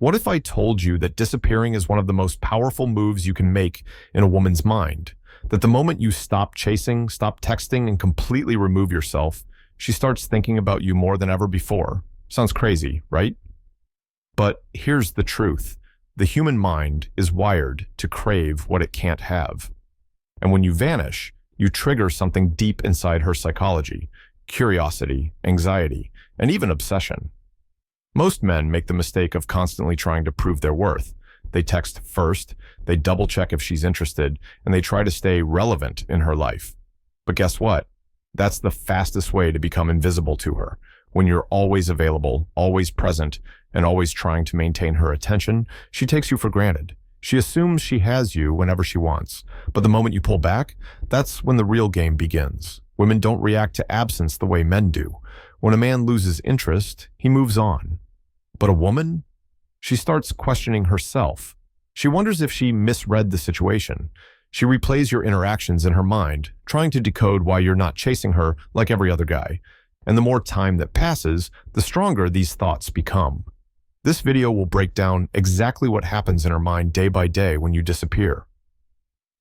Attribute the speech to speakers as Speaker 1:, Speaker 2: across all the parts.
Speaker 1: What if I told you that disappearing is one of the most powerful moves you can make in a woman's mind? That the moment you stop chasing, stop texting, and completely remove yourself, she starts thinking about you more than ever before. Sounds crazy, right? But here's the truth. The human mind is wired to crave what it can't have. And when you vanish, you trigger something deep inside her psychology: curiosity, anxiety, and even obsession. Most men make the mistake of constantly trying to prove their worth. They text first, they double-check if she's interested, and they try to stay relevant in her life. But guess what? That's the fastest way to become invisible to her. When you're always available, always present, and always trying to maintain her attention, she takes you for granted. She assumes she has you whenever she wants. But the moment you pull back, that's when the real game begins. Women don't react to absence the way men do. When a man loses interest, he moves on. But a woman? She starts questioning herself. She wonders if she misread the situation. She replays your interactions in her mind, trying to decode why you're not chasing her like every other guy. And the more time that passes, the stronger these thoughts become. This video will break down exactly what happens in her mind day by day when you disappear.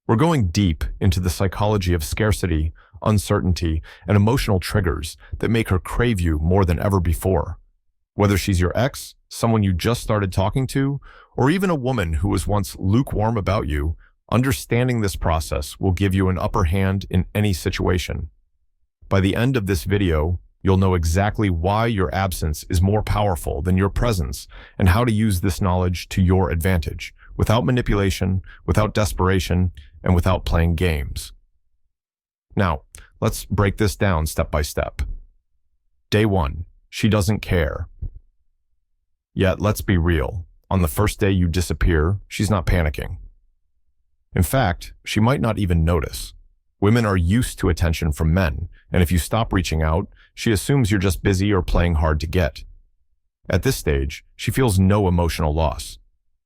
Speaker 1: We're going deep into the psychology of scarcity, uncertainty, and emotional triggers that make her crave you more than ever before. Whether she's your ex, someone you just started talking to, or even a woman who was once lukewarm about you, understanding this process will give you an upper hand in any situation. By the end of this video, you'll know exactly why your absence is more powerful than your presence and how to use this knowledge to your advantage, without manipulation, without desperation, and without playing games. Now, let's break this down step by step. Day 1. She doesn't care. Yet, let's be real. On the first day you disappear, she's not panicking. In fact, she might not even notice. Women are used to attention from men, and if you stop reaching out, she assumes you're just busy or playing hard to get. At this stage, she feels no emotional loss.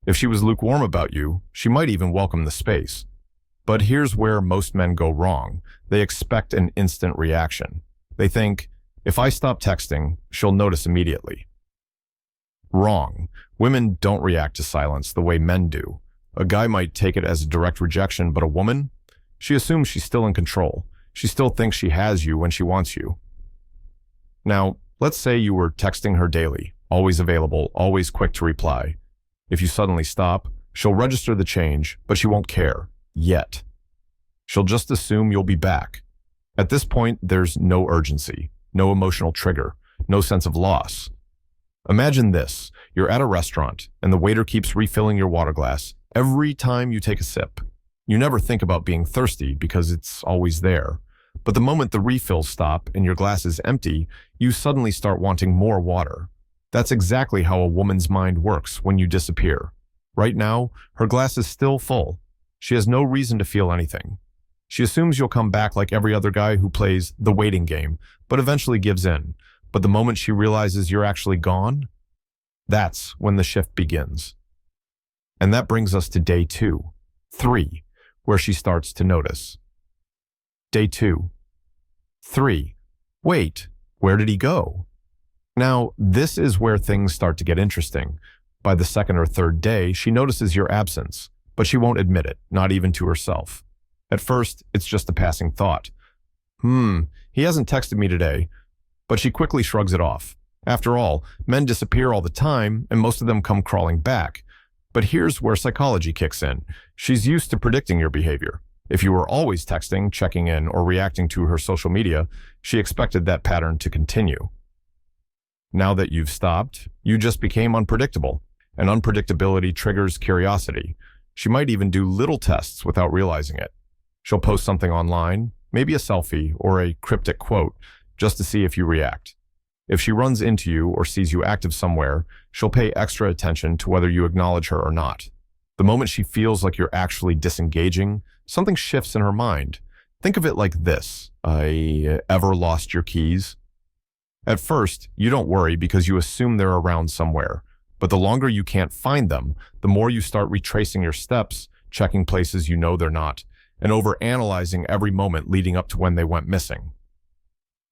Speaker 1: If she was lukewarm about you, she might even welcome the space. But here's where most men go wrong. They expect an instant reaction. They think, if I stop texting, she'll notice immediately. Wrong. Women don't react to silence the way men do. A guy might take it as a direct rejection, but a woman? She assumes she's still in control. She still thinks she has you when she wants you. Now, let's say you were texting her daily, always available, always quick to reply. If you suddenly stop, she'll register the change, but she won't care. Yet. She'll just assume you'll be back. At this point, there's no urgency, no emotional trigger, no sense of loss. Imagine this. You're at a restaurant, and the waiter keeps refilling your water glass every time you take a sip. You never think about being thirsty because it's always there. But the moment the refills stop and your glass is empty, you suddenly start wanting more water. That's exactly how a woman's mind works when you disappear. Right now, her glass is still full. She has no reason to feel anything. She assumes you'll come back like every other guy who plays the waiting game, but eventually gives in. But the moment she realizes you're actually gone, that's when the shift begins. And that brings us to day 2, 3, where she starts to notice. Day 2, 3. Wait, where did he go? Now, this is where things start to get interesting. By the second or third day, she notices your absence, but she won't admit it, not even to herself. At first, it's just a passing thought. He hasn't texted me today, but she quickly shrugs it off. After all, men disappear all the time, and most of them come crawling back. But here's where psychology kicks in. She's used to predicting your behavior. If you were always texting, checking in, or reacting to her social media, she expected that pattern to continue. Now that you've stopped, you just became unpredictable, and unpredictability triggers curiosity. She might even do little tests without realizing it. She'll post something online, maybe a selfie or a cryptic quote, just to see if you react. If she runs into you or sees you active somewhere, she'll pay extra attention to whether you acknowledge her or not. The moment she feels like you're actually disengaging, something shifts in her mind. Think of it like this. Ever lost your keys? At first, you don't worry because you assume they're around somewhere. But the longer you can't find them, the more you start retracing your steps, checking places you know they're not, and overanalyzing every moment leading up to when they went missing.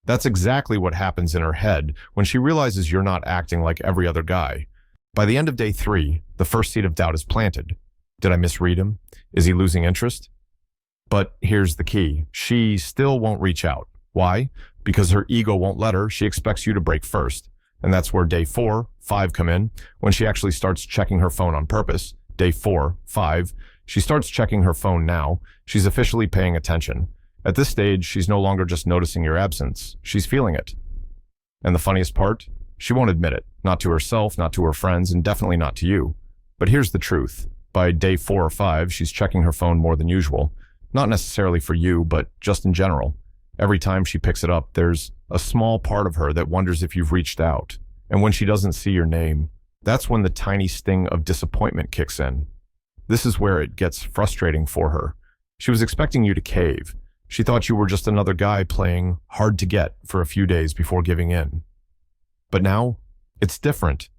Speaker 1: That's exactly what happens in her head when she realizes you're not acting like every other guy. By the end of day 3, the first seed of doubt is planted. Did I misread him? Is he losing interest? But here's the key. She still won't reach out. Why? Because her ego won't let her. She expects you to break first. And that's where day 4, 5 come in, when she actually starts checking her phone on purpose. Day 4, 5, she starts checking her phone now. She's officially paying attention. At this stage, she's no longer just noticing your absence. She's feeling it. And the funniest part? She won't admit it. Not to herself, not to her friends, and definitely not to you. But here's the truth. By day 4 or 5, she's checking her phone more than usual. Not necessarily for you, but just in general. Every time she picks it up, there's a small part of her that wonders if you've reached out. And when she doesn't see your name, that's when the tiny sting of disappointment kicks in. This is where it gets frustrating for her. She was expecting you to cave. She thought you were just another guy playing hard to get for a few days before giving in. But now, it's different.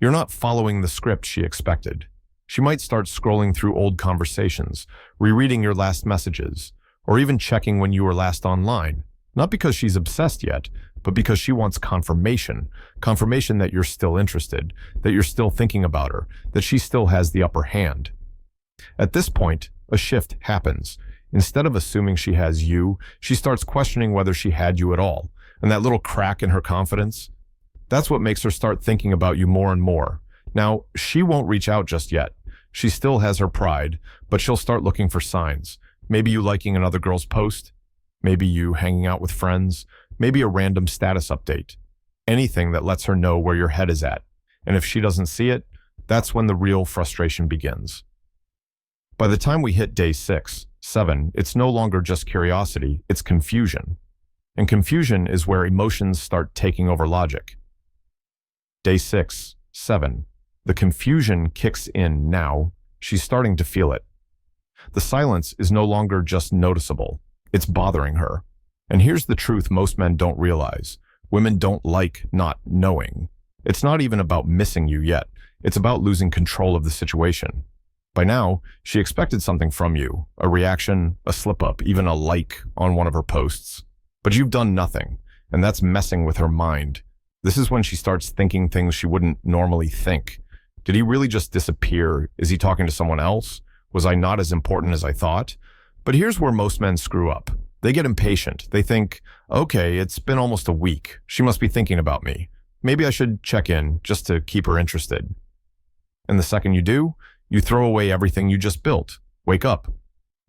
Speaker 1: You're not following the script she expected. She might start scrolling through old conversations, rereading your last messages, or even checking when you were last online. Not because she's obsessed yet, but because she wants confirmation. Confirmation that you're still interested, that you're still thinking about her, that she still has the upper hand. At this point, a shift happens. Instead of assuming she has you, she starts questioning whether she had you at all. And that little crack in her confidence, that's what makes her start thinking about you more and more. Now, she won't reach out just yet. She still has her pride, but she'll start looking for signs. Maybe you liking another girl's post, maybe you hanging out with friends, maybe a random status update. Anything that lets her know where your head is at. And if she doesn't see it, that's when the real frustration begins. By the time we hit day 6, 7, it's no longer just curiosity, it's confusion. And confusion is where emotions start taking over logic. Day 6, 7. The confusion kicks in now. She's starting to feel it. The silence is no longer just noticeable. It's bothering her. And here's the truth most men don't realize. Women don't like not knowing. It's not even about missing you yet. It's about losing control of the situation. By now, she expected something from you, a reaction, a slip-up, even a like on one of her posts. But you've done nothing, and that's messing with her mind. This is when she starts thinking things she wouldn't normally think. Did he really just disappear? Is he talking to someone else? Was I not as important as I thought? But here's where most men screw up. They get impatient. They think, okay, it's been almost a week. She must be thinking about me. Maybe I should check in just to keep her interested. And the second you do, you throw away everything you just built. Wake up.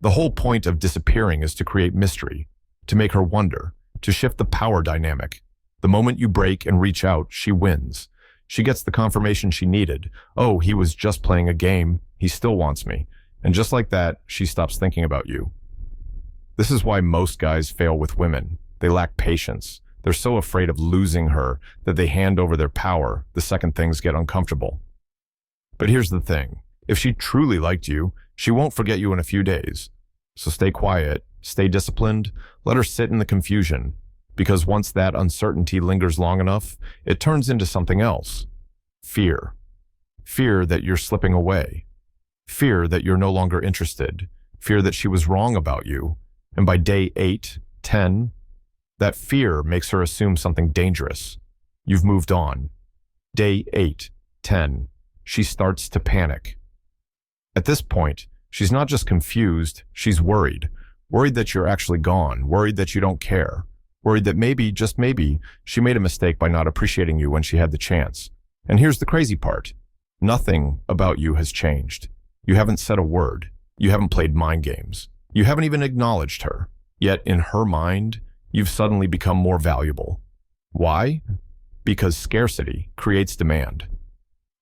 Speaker 1: The whole point of disappearing is to create mystery, to make her wonder, to shift the power dynamic. The moment you break and reach out, she wins. She gets the confirmation she needed. Oh, he was just playing a game. He still wants me. And just like that, she stops thinking about you. This is why most guys fail with women. They lack patience. They're so afraid of losing her that they hand over their power the second things get uncomfortable. But here's the thing. If she truly liked you, she won't forget you in a few days. So stay quiet, stay disciplined, let her sit in the confusion. Because once that uncertainty lingers long enough, it turns into something else. Fear. Fear that you're slipping away. Fear that you're no longer interested. Fear that she was wrong about you. And by day 8, 10, that fear makes her assume something dangerous. You've moved on. Day 8, 10, she starts to panic. At this point, she's not just confused, she's worried. Worried that you're actually gone. Worried that you don't care. Worried that maybe, just maybe, she made a mistake by not appreciating you when she had the chance. And here's the crazy part. Nothing about you has changed. You haven't said a word. You haven't played mind games. You haven't even acknowledged her. Yet in her mind, you've suddenly become more valuable. Why? Because scarcity creates demand.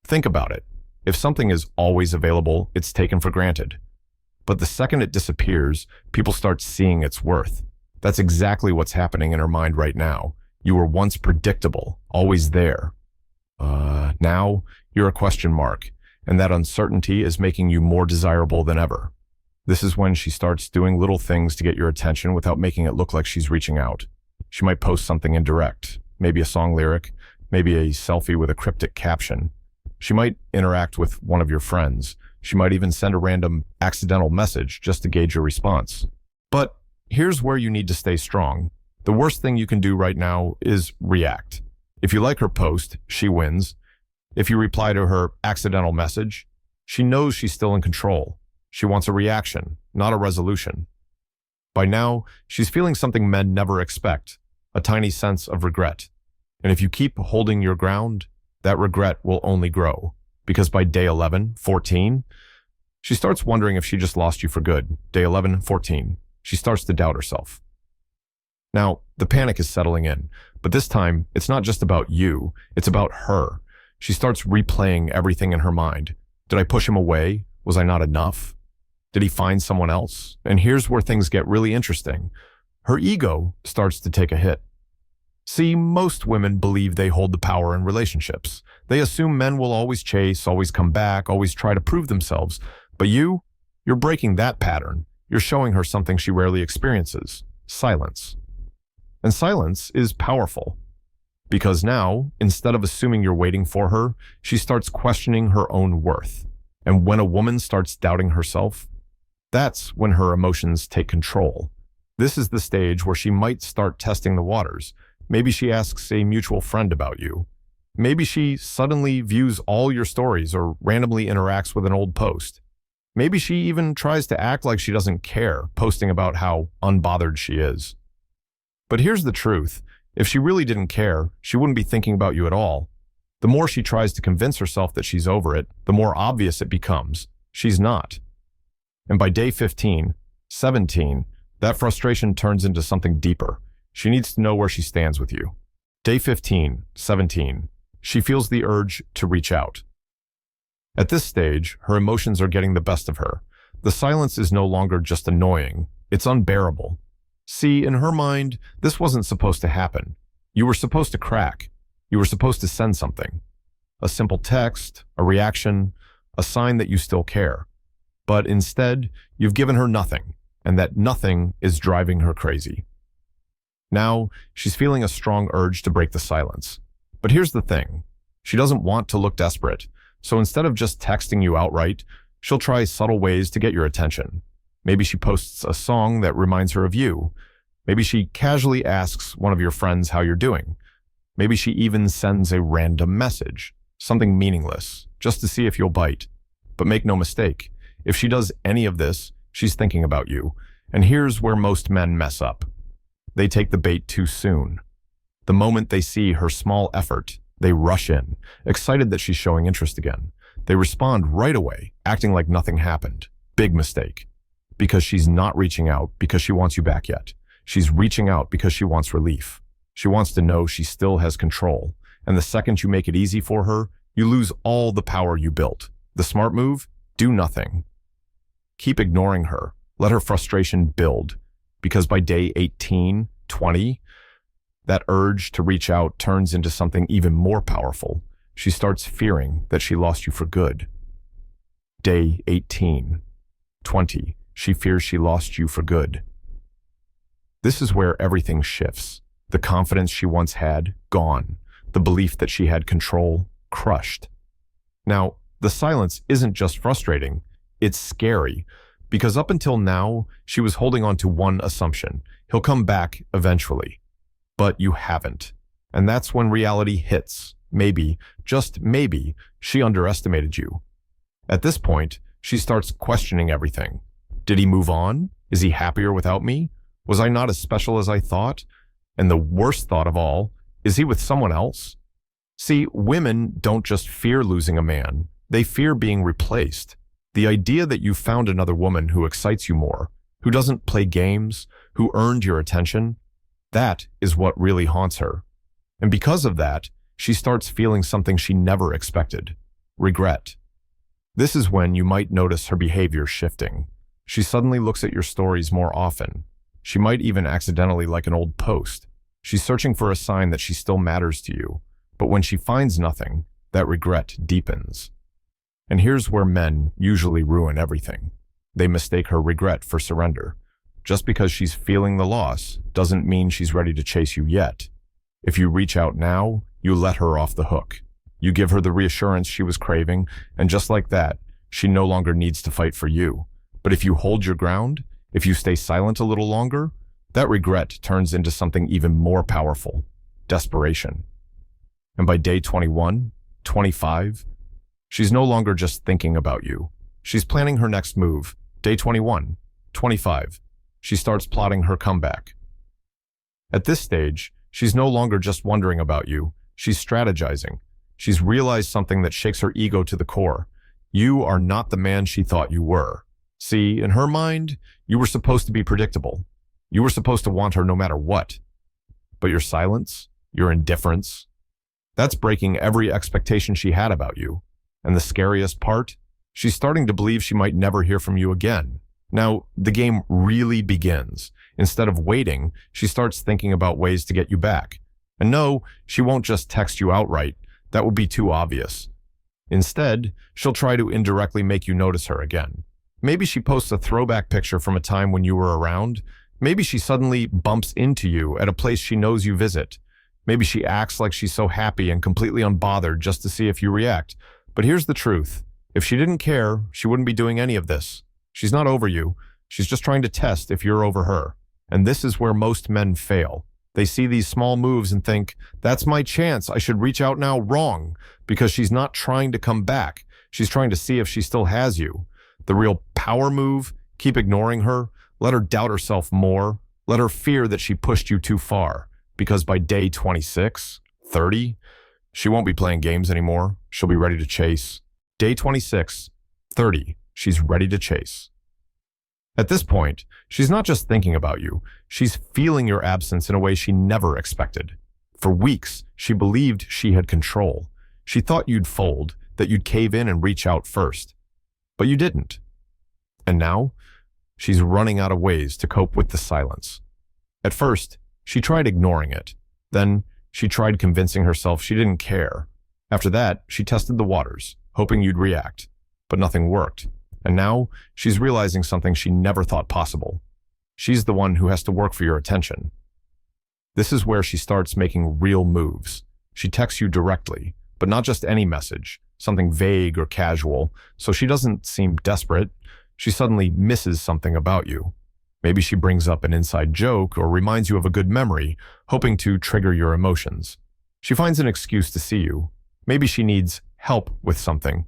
Speaker 1: Think about it. If something is always available, it's taken for granted. But the second it disappears, people start seeing its worth. That's exactly what's happening in her mind right now. You were once predictable, always there. Now you're a question mark, and that uncertainty is making you more desirable than ever. This is when she starts doing little things to get your attention without making it look like she's reaching out. She might post something indirect, maybe a song lyric, maybe a selfie with a cryptic caption. She might interact with one of your friends. She might even send a random accidental message just to gauge your response. But here's where you need to stay strong. The worst thing you can do right now is react. If you like her post, she wins. If you reply to her accidental message, she knows she's still in control. She wants a reaction, not a resolution. By now, she's feeling something men never expect, a tiny sense of regret. And if you keep holding your ground, that regret will only grow. Because by day 11, 14, she starts wondering if she just lost you for good. Day 11, 14, she starts to doubt herself. Now, the panic is settling in, but this time, it's not just about you, it's about her. She starts replaying everything in her mind. Did I push him away? Was I not enough? Did he find someone else? And here's where things get really interesting. Her ego starts to take a hit. See, most women believe they hold the power in relationships. They assume men will always chase, always come back, always try to prove themselves. But you're breaking that pattern. You're showing her something she rarely experiences: silence. And silence is powerful. Because now, instead of assuming you're waiting for her, she starts questioning her own worth. And when a woman starts doubting herself, that's when her emotions take control. This is the stage where she might start testing the waters. Maybe she asks a mutual friend about you. Maybe she suddenly views all your stories or randomly interacts with an old post. Maybe she even tries to act like she doesn't care, posting about how unbothered she is. But here's the truth. If she really didn't care, she wouldn't be thinking about you at all. The more she tries to convince herself that she's over it, the more obvious it becomes. She's not. And by day 15, 17, that frustration turns into something deeper. She needs to know where she stands with you. Day 15, 17, she feels the urge to reach out. At this stage, her emotions are getting the best of her. The silence is no longer just annoying, it's unbearable. See, in her mind, this wasn't supposed to happen. You were supposed to crack. You were supposed to send something. A simple text, a reaction, a sign that you still care. But instead, you've given her nothing, and that nothing is driving her crazy. Now, she's feeling a strong urge to break the silence. But here's the thing. She doesn't want to look desperate, so instead of just texting you outright, she'll try subtle ways to get your attention. Maybe she posts a song that reminds her of you. Maybe she casually asks one of your friends how you're doing. Maybe she even sends a random message, something meaningless, just to see if you'll bite. But make no mistake, if she does any of this, she's thinking about you. And here's where most men mess up. They take the bait too soon. The moment they see her small effort, they rush in, excited that she's showing interest again. They respond right away, acting like nothing happened. Big mistake. Because she's not reaching out because she wants you back yet. She's reaching out because she wants relief. She wants to know she still has control. And the second you make it easy for her, you lose all the power you built. The smart move? Do nothing. Keep ignoring her. Let her frustration build. Because by day 18, 20, that urge to reach out turns into something even more powerful. She starts fearing that she lost you for good. Day 18, 20, she fears she lost you for good. This is where everything shifts. The confidence she once had, gone. The belief that she had control, crushed. Now, the silence isn't just frustrating, it's scary. Because up until now, she was holding on to one assumption. He'll come back eventually. But you haven't. And that's when reality hits. Maybe, just maybe, she underestimated you. At this point, she starts questioning everything. Did he move on? Is he happier without me? Was I not as special as I thought? And the worst thought of all, is he with someone else? See, women don't just fear losing a man. They fear being replaced. The idea that you found another woman who excites you more, who doesn't play games, who earned your attention, that is what really haunts her. And because of that, she starts feeling something she never expected: regret. This is when you might notice her behavior shifting. She suddenly looks at your stories more often. She might even accidentally like an old post. She's searching for a sign that she still matters to you. But when she finds nothing, that regret deepens. And here's where men usually ruin everything. They mistake her regret for surrender. Just because she's feeling the loss doesn't mean she's ready to chase you yet. If you reach out now, you let her off the hook. You give her the reassurance she was craving, and just like that, she no longer needs to fight for you. But if you hold your ground, if you stay silent a little longer, that regret turns into something even more powerful: desperation. And by day 21, 25. She's no longer just thinking about you. She's planning her next move. Day 21. 25. She starts plotting her comeback. At this stage, she's no longer just wondering about you. She's strategizing. She's realized something that shakes her ego to the core. You are not the man she thought you were. See, in her mind, you were supposed to be predictable. You were supposed to want her no matter what. But your silence, your indifference, that's breaking every expectation she had about you. And the scariest part, she's starting to believe she might never hear from you again. Now, the game really begins. Instead of waiting, she starts thinking about ways to get you back. And no, she won't just text you outright. That would be too obvious. Instead, she'll try to indirectly make you notice her again. Maybe she posts a throwback picture from a time when you were around. Maybe she suddenly bumps into you at a place she knows you visit. Maybe she acts like she's so happy and completely unbothered just to see if you react. But here's the truth. If she didn't care, she wouldn't be doing any of this. She's not over you. She's just trying to test if you're over her. And this is where most men fail. They see these small moves and think, that's my chance, I should reach out now. Wrong, because she's not trying to come back. She's trying to see if she still has you. The real power move, keep ignoring her, let her doubt herself more, let her fear that she pushed you too far. Because by day 26, 30, she won't be playing games anymore. She'll be ready to chase. Day 26, 30, she's ready to chase. At this point, she's not just thinking about you, she's feeling your absence in a way she never expected. For weeks, she believed she had control. She thought you'd fold, that you'd cave in and reach out first. But you didn't. And now, she's running out of ways to cope with the silence. At first, she tried ignoring it. Then, she tried convincing herself she didn't care. After that, she tested the waters, hoping you'd react. But nothing worked. And now, she's realizing something she never thought possible. She's the one who has to work for your attention. This is where she starts making real moves. She texts you directly, but not just any message, something vague or casual, so she doesn't seem desperate. She suddenly misses something about you. Maybe she brings up an inside joke or reminds you of a good memory, hoping to trigger your emotions. She finds an excuse to see you. Maybe she needs help with something.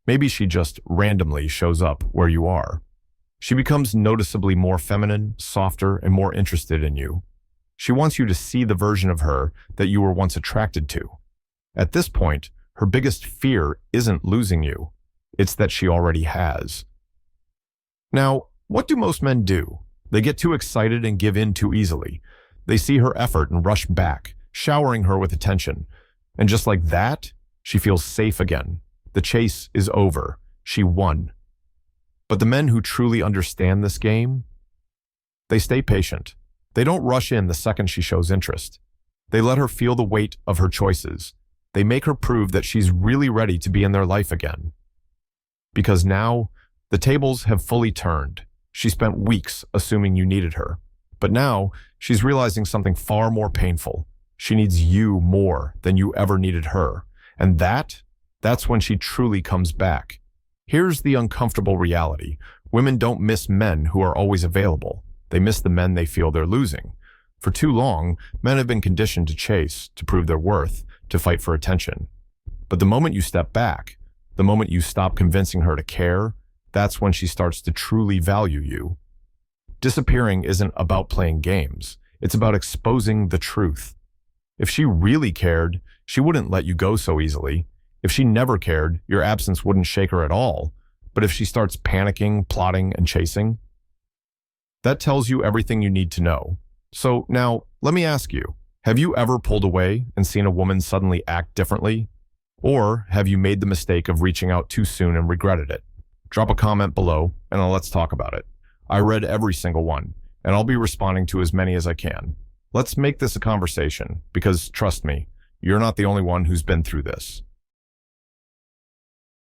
Speaker 1: Maybe she just randomly shows up where you are. She becomes noticeably more feminine, softer, and more interested in you. She wants you to see the version of her that you were once attracted to. At this point, her biggest fear isn't losing you. It's that she already has. Now, what do most men do? They get too excited and give in too easily. They see her effort and rush back, showering her with attention. And just like that, she feels safe again. The chase is over. She won. But the men who truly understand this game, they stay patient. They don't rush in the second she shows interest. They let her feel the weight of her choices. They make her prove that she's really ready to be in their life again. Because now, the tables have fully turned. She spent weeks assuming you needed her. But now, she's realizing something far more painful. She needs you more than you ever needed her. And that's when she truly comes back. Here's the uncomfortable reality. Women don't miss men who are always available. They miss the men they feel they're losing. For too long, men have been conditioned to chase, to prove their worth, to fight for attention. But the moment you step back, the moment you stop convincing her to care, that's when she starts to truly value you. Disappearing isn't about playing games. It's about exposing the truth. If she really cared, she wouldn't let you go so easily. If she never cared, your absence wouldn't shake her at all. But if she starts panicking, plotting, and chasing, that tells you everything you need to know. So now, let me ask you, have you ever pulled away and seen a woman suddenly act differently? Or have you made the mistake of reaching out too soon and regretted it? Drop a comment below and let's talk about it. I read every single one, and I'll be responding to as many as I can. Let's make this a conversation, because trust me, you're not the only one who's been through this.